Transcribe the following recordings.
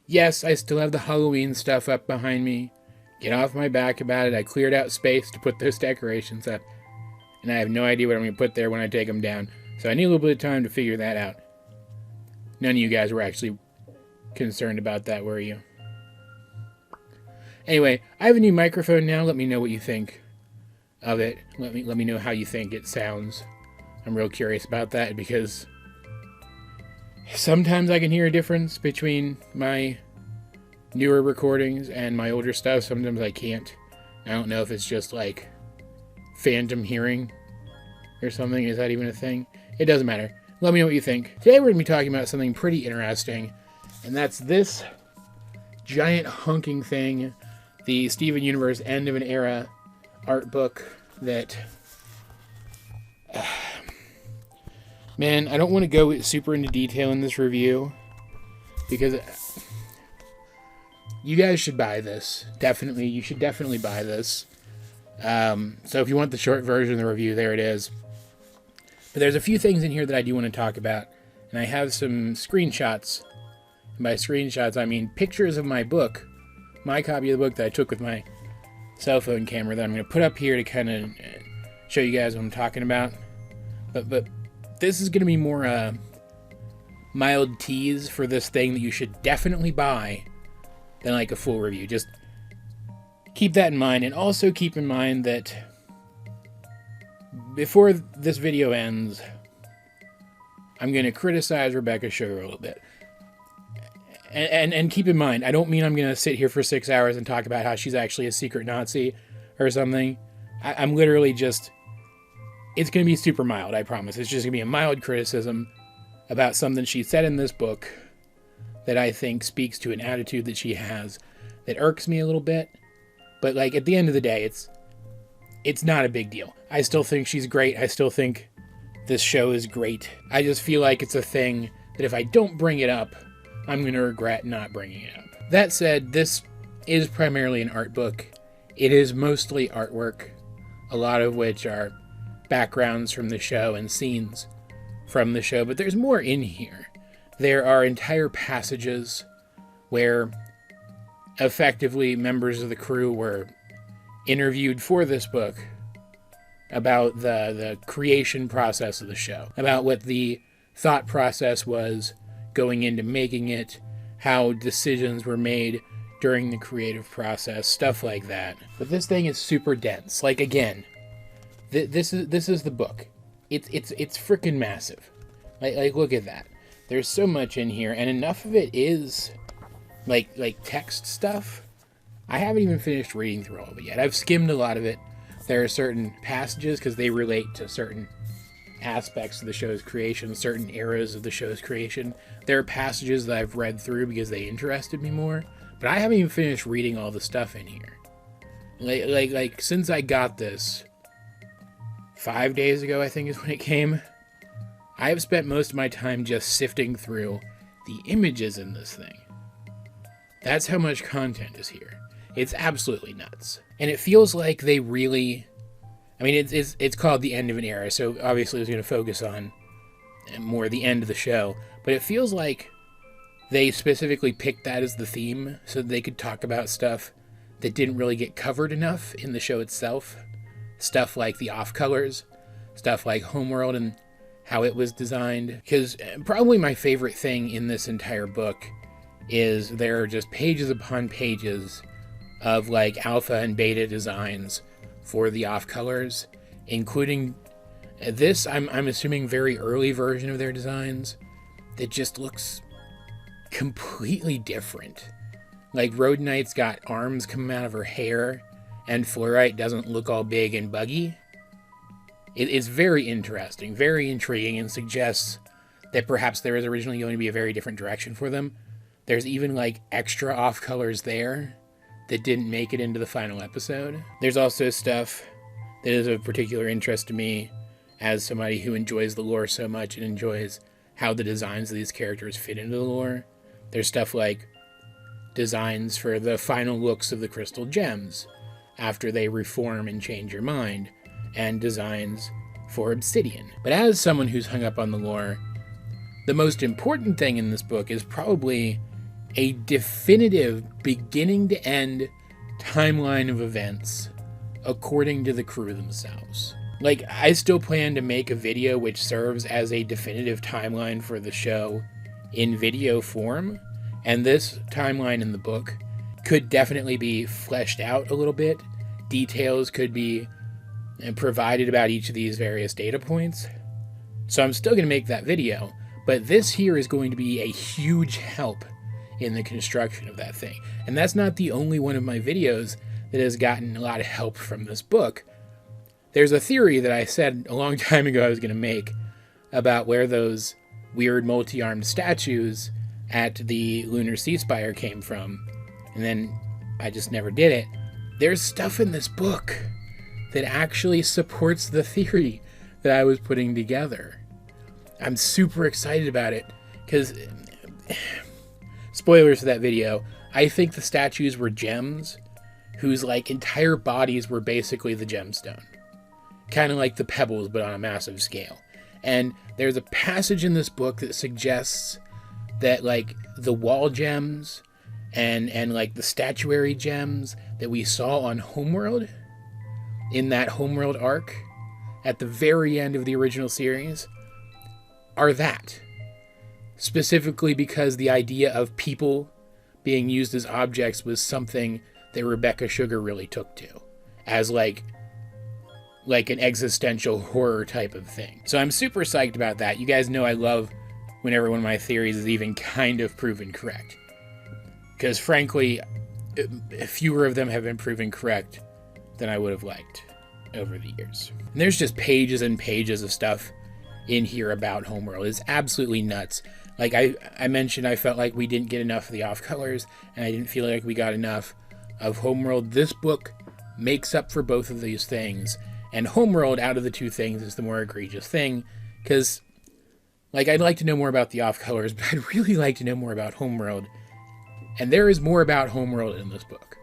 Yes, I still have the Halloween stuff up behind me. Get off my back about it. I cleared out space to put those decorations up. And I have no idea what I'm going to put there when I take them down. So I need a little bit of time to figure that out. None of you guys were actually concerned about that, were you? Anyway, I have a new microphone now. Let me know what you think of it. Let me know how you think it sounds. I'm real curious about that because sometimes I can hear a difference between my newer recordings and my older stuff. Sometimes I can't. I don't know if it's just like phantom hearing or something. Is that even a thing? It doesn't matter. Let me know what you think. Today we're going to be talking about something pretty interesting, and that's this giant hunking thing, the Steven Universe End of an Era art book that... Man, I don't want to go super into detail in this review because you guys should buy this. Definitely, you should definitely buy this. So if you want the short version of the review, there it is. But there's a few things in here that I do want to talk about, and I have some screenshots. And by screenshots, I mean pictures of my book, my copy of the book that I took with my cell phone camera that I'm going to put up here to kind of show you guys what I'm talking about. But this is going to be more a mild tease for this thing that you should definitely buy than like a full review. Just keep that in mind, and also keep in mind that before this video ends, I'm going to criticize Rebecca Sugar a little bit. And keep in mind, I don't mean I'm going to sit here for 6 hours and talk about how she's actually a secret Nazi or something. I'm literally just... It's going to be super mild, I promise. It's just going to be a mild criticism about something she said in this book that I think speaks to an attitude that she has that irks me a little bit. But, like, at the end of the day, it's not a big deal. I still think she's great. I still think this show is great. I just feel like it's a thing that if I don't bring it up, I'm going to regret not bringing it up. That said, this is primarily an art book. It is mostly artwork, a lot of which are backgrounds from the show and scenes from the show, but there's more in here. There are entire passages where effectively members of the crew were interviewed for this book about the creation process of the show, about what the thought process was going into making it, how decisions were made during the creative process, stuff like that. But this thing is super dense. Like, again, this is the book. It's freaking massive. Like look at that. There's so much in here, and enough of it is like text stuff. I haven't even finished reading through all of it yet. I've skimmed a lot of it. There are certain passages because they relate to certain aspects of the show's creation, certain eras of the show's creation. There are passages that I've read through because they interested me more, but I haven't even finished reading all the stuff in here. Like since I got this 5 days ago, I think is when it came, I have spent most of my time just sifting through the images in this thing. That's how much content is here. It's absolutely nuts. And it feels like they really... I mean, it's called The End of an Era, so obviously it's going to focus on more the end of the show. But it feels like they specifically picked that as the theme so that they could talk about stuff that didn't really get covered enough in the show itself. Stuff like the off-colors, stuff like Homeworld and how it was designed. Because probably my favorite thing in this entire book is there are just pages upon pages of like alpha and beta designs for the off-colors, including this, I'm assuming, very early version of their designs that just looks completely different. Like Road Knight's got arms coming out of her hair, and Fluorite doesn't look all big and buggy. It's very interesting, very intriguing, and suggests that perhaps there is originally going to be a very different direction for them. There's even like extra off-colors there that didn't make it into the final episode. There's also stuff that is of particular interest to me as somebody who enjoys the lore so much and enjoys how the designs of these characters fit into the lore. There's stuff like designs for the final looks of the crystal gems after they reform and change your mind, and designs for Obsidian. But as someone who's hung up on the lore, the most important thing in this book is probably a definitive beginning to end timeline of events according to the crew themselves. Like, I still plan to make a video which serves as a definitive timeline for the show in video form, and this timeline in the book could definitely be fleshed out a little bit. Details could be provided about each of these various data points. So I'm still going to make that video, but this here is going to be a huge help in the construction of that thing. And that's not the only one of my videos that has gotten a lot of help from this book. There's a theory that I said a long time ago I was going to make about where those weird multi-armed statues at the Lunar Sea Spire came from, and then I just never did it. There's stuff in this book that actually supports the theory that I was putting together. I'm super excited about it, because, spoilers for that video, I think the statues were gems whose like entire bodies were basically the gemstone. Kind of like the pebbles, but on a massive scale. And there's a passage in this book that suggests that like the wall gems and like the statuary gems that we saw on Homeworld, in that Homeworld arc at the very end of the original series, are that. Specifically because the idea of people being used as objects was something that Rebecca Sugar really took to as like an existential horror type of thing. So I'm super psyched about that. You guys know I love whenever one of my theories is even kind of proven correct. Because frankly, fewer of them have been proven correct than I would have liked over the years. And there's just pages and pages of stuff in here about Homeworld. It's absolutely nuts. Like I mentioned, I felt like we didn't get enough of the off-colors, and I didn't feel like we got enough of Homeworld. This book makes up for both of these things. And Homeworld, out of the two things, is the more egregious thing, because, like, I'd like to know more about the off-colors, but I'd really like to know more about Homeworld. And there is more about Homeworld in this book.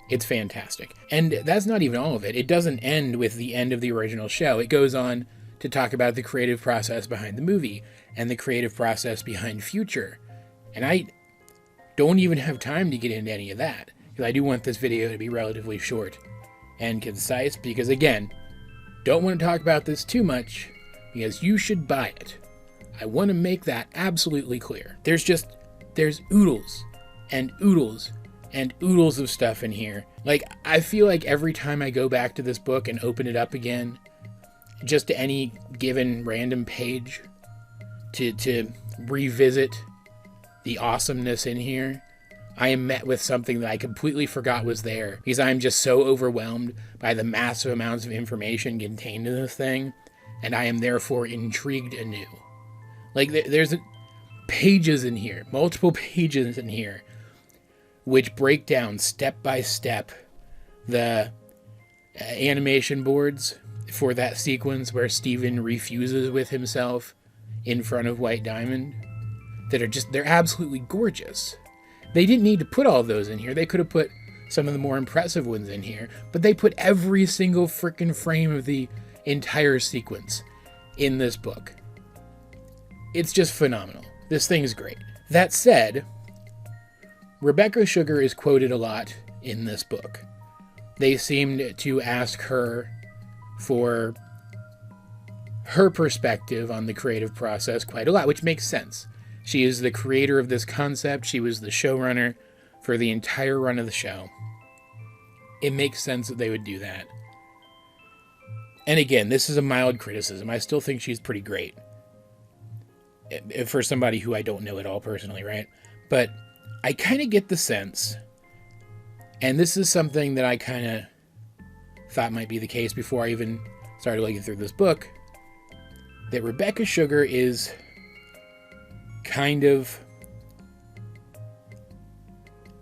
It's fantastic. And that's not even all of it. It doesn't end with the end of the original show. It goes on to talk about the creative process behind the movie, and the creative process behind Future. And I don't even have time to get into any of that, because I do want this video to be relatively short and concise, because, again, don't want to talk about this too much, because you should buy it. I want to make that absolutely clear. There's oodles and oodles and oodles of stuff in here. Like, I feel like every time I go back to this book and open it up again, just to any given random page, to revisit the awesomeness in here, I am met with something that I completely forgot was there, because I'm just so overwhelmed by the massive amounts of information contained in this thing, and I am therefore intrigued anew. Like, there's pages in here, multiple pages in here, which break down step by step the animation boards for that sequence where Steven refuses with himself in front of White Diamond, that are just, they're absolutely gorgeous. They didn't need to put all those in here. They could have put some of the more impressive ones in here, but they put every single frickin' frame of the entire sequence in this book. It's just phenomenal. This thing is great. That said, Rebecca Sugar is quoted a lot in this book. They seemed to ask her for her perspective on the creative process quite a lot, which makes sense. She is the creator of this concept. She was the showrunner for the entire run of the show. It makes sense that they would do that. And again, this is a mild criticism. I still think she's pretty great. For somebody who I don't know at all personally, right? But I kind of get the sense, and this is something that I kind of thought might be the case before I even started looking through this book, that Rebecca Sugar is kind of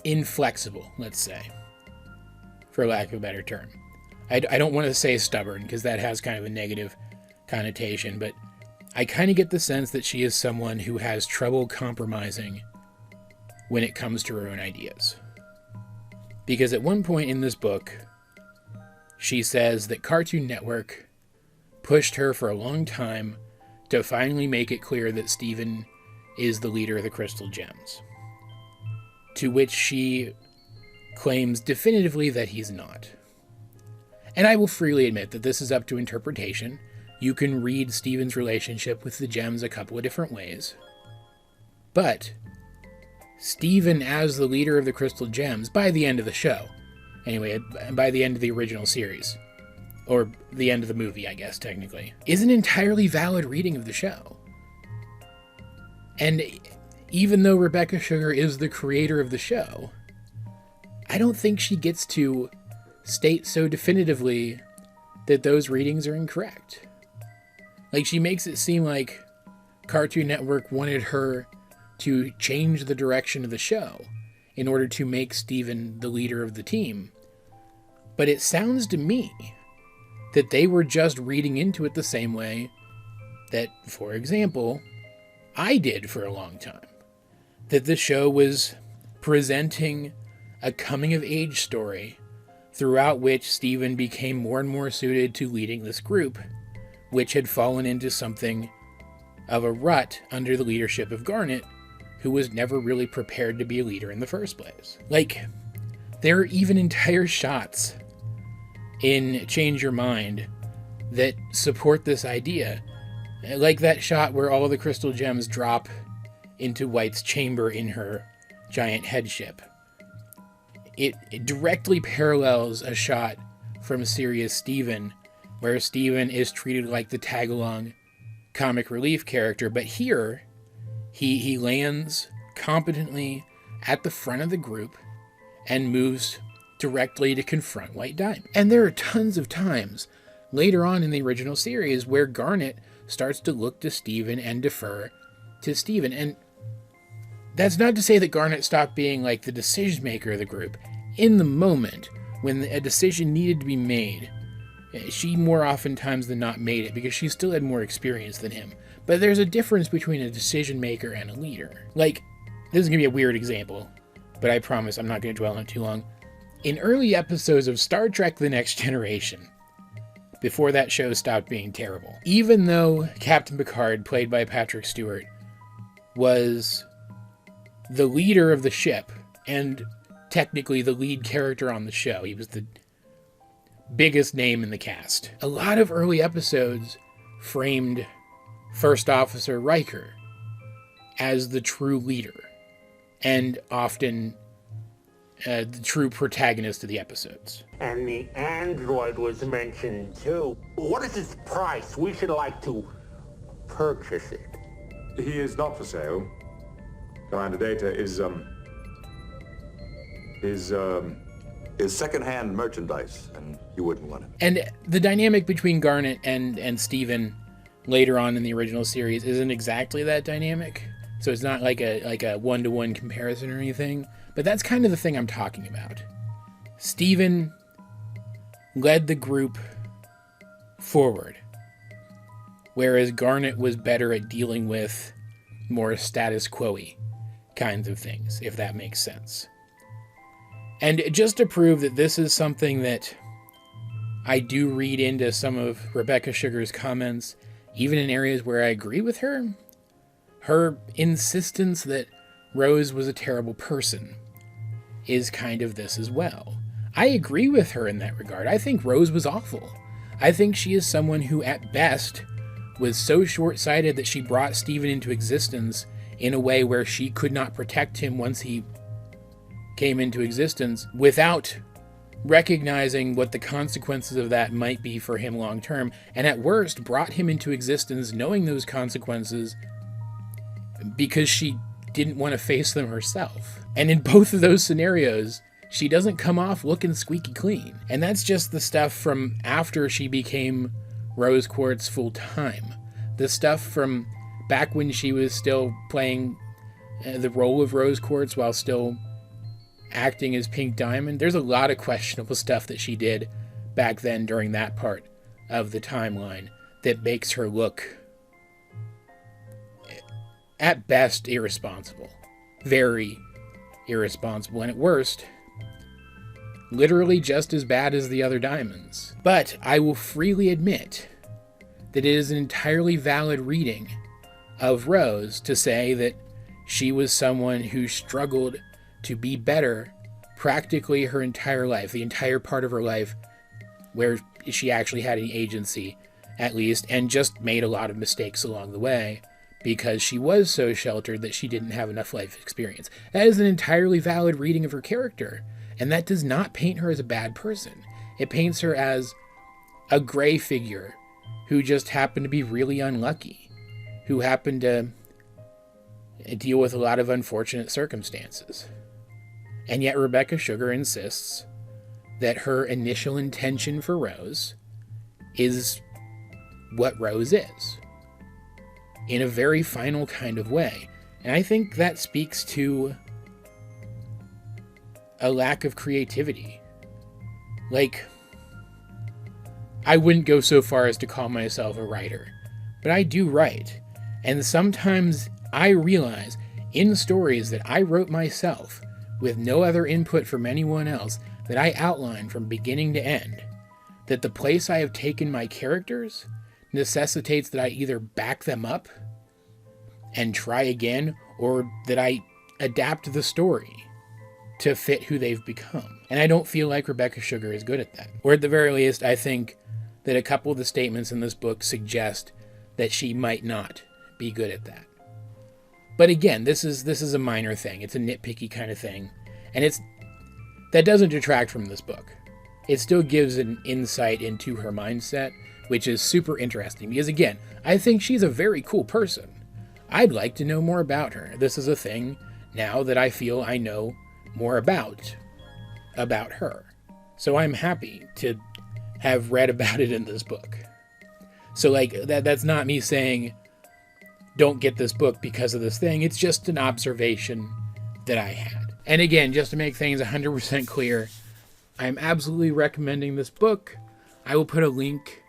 inflexible, let's say, for lack of a better term. I don't want to say stubborn, because that has kind of a negative connotation, but I kind of get the sense that she is someone who has trouble compromising when it comes to her own ideas. Because at one point in this book, she says that Cartoon Network pushed her for a long time to finally make it clear that Steven is the leader of the Crystal Gems. to which she claims definitively that he's not. And I will freely admit that this is up to interpretation. You can read Steven's relationship with the gems a couple of different ways. But Steven, as the leader of the Crystal Gems, by the end of the show, anyway, by the end of the original series, or the end of the movie, I guess, technically, is an entirely valid reading of the show. And even though Rebecca Sugar is the creator of the show, I don't think she gets to state so definitively that those readings are incorrect. Like, she makes it seem like Cartoon Network wanted her to change the direction of the show in order to make Steven the leader of the team. But it sounds to me that they were just reading into it the same way that, for example, I did for a long time. That the show was presenting a coming-of-age story throughout which Steven became more and more suited to leading this group, which had fallen into something of a rut under the leadership of Garnet, who was never really prepared to be a leader in the first place. Like, there are even entire shots in Change Your Mind that support this idea. Like that shot where all the crystal gems drop into White's chamber in her giant headship. It directly parallels a shot from Serious Steven, where Steven is treated like the tag-along comic relief character, but here he lands competently at the front of the group and moves directly to confront White Diamond. And there are tons of times later on in the original series where Garnet starts to look to Steven and defer to Steven. And that's not to say that Garnet stopped being like the decision maker of the group. In the moment, when a decision needed to be made, she more oftentimes than not made it because she still had more experience than him. But there's a difference between a decision maker and a leader. Like, this is going to be a weird example, but I promise I'm not going to dwell on it too long. In early episodes of Star Trek The Next Generation, before that show stopped being terrible, even though Captain Picard, played by Patrick Stewart, was the leader of the ship and technically the lead character on the show, he was the biggest name in the cast, a lot of early episodes framed First Officer Riker as the true leader and often the true protagonist of the episodes. And the android was mentioned too. What is its price? We should like to purchase it. He is not for sale. Commander Data is second-hand merchandise, and you wouldn't want it. And the dynamic between Garnet and Steven later on in the original series isn't exactly that dynamic. So it's not like a one-to-one comparison or anything. But that's kind of the thing I'm talking about. Steven led the group forward, whereas Garnet was better at dealing with more status quo-y kinds of things, if that makes sense. And just to prove that this is something that I do read into some of Rebecca Sugar's comments, even in areas where I agree with her, her insistence that Rose was a terrible person is kind of this as well. I agree with her in that regard. I think Rose was awful. I think she is someone who, at best, was so short-sighted that she brought Steven into existence in a way where she could not protect him once he came into existence without recognizing what the consequences of that might be for him long term, and at worst brought him into existence knowing those consequences because she didn't want to face them herself. And in both of those scenarios, she doesn't come off looking squeaky clean. And that's just the stuff from after she became Rose Quartz full time. The stuff from back when she was still playing the role of Rose Quartz while still acting as Pink Diamond. There's a lot of questionable stuff that she did back then during that part of the timeline that makes her look, at best, irresponsible. Very irresponsible, and at worst, literally just as bad as the other Diamonds. But I will freely admit that it is an entirely valid reading of Rose to say that she was someone who struggled to be better practically her entire life, the entire part of her life where she actually had any agency, at least, and just made a lot of mistakes along the way because she was so sheltered that she didn't have enough life experience. That is an entirely valid reading of her character, and that does not paint her as a bad person. It paints her as a gray figure who just happened to be really unlucky, who happened to deal with a lot of unfortunate circumstances. And yet Rebecca Sugar insists that her initial intention for Rose is what Rose is, in a very final kind of way. And I think that speaks to a lack of creativity. Like, I wouldn't go so far as to call myself a writer, but I do write. And sometimes I realize in stories that I wrote myself with no other input from anyone else, that I outline from beginning to end, that the place I have taken my characters necessitates that I either back them up and try again, or that I adapt the story to fit who they've become. And I don't feel like Rebecca Sugar is good at that. Or at the very least, I think that a couple of the statements in this book suggest that she might not be good at that. But again, this is a minor thing. It's a nitpicky kind of thing. And that doesn't detract from this book. It still gives an insight into her mindset, which is super interesting. Because again, I think she's a very cool person. I'd like to know more about her. This is a thing now that I feel I know more about her. So I'm happy to have read about it in this book. So like, that's not me saying, don't get this book because of this thing. It's just an observation that I had. And again, just to make things 100% clear, I'm absolutely recommending this book. I will put a link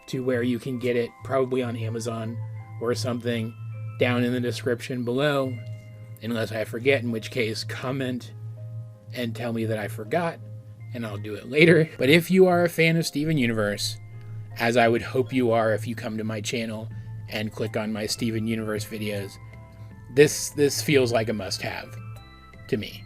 to where you can get it, probably on Amazon or something, down in the description below, unless I forget, in which case comment and tell me that I forgot, and I'll do it later. But if you are a fan of Steven Universe, as I would hope you are if you come to my channel and click on my Steven Universe videos, this feels like a must-have to me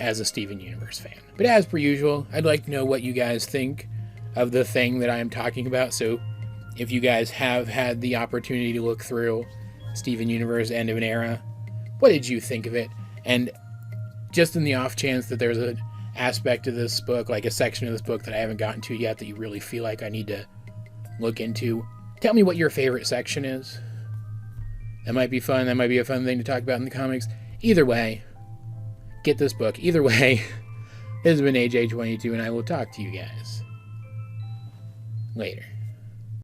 as a Steven Universe fan. But as per usual, I'd like to know what you guys think of the thing that I'm talking about. So if you guys have had the opportunity to look through Steven Universe End of an Era, what did you think of it? And just in the off chance that there's an aspect of this book, like a section of this book that I haven't gotten to yet that you really feel like I need to look into, tell me what your favorite section is. That might be fun. That might be a fun thing to talk about in the comics. Either way, get this book. Either way, this has been AJ22, and I will talk to you guys later.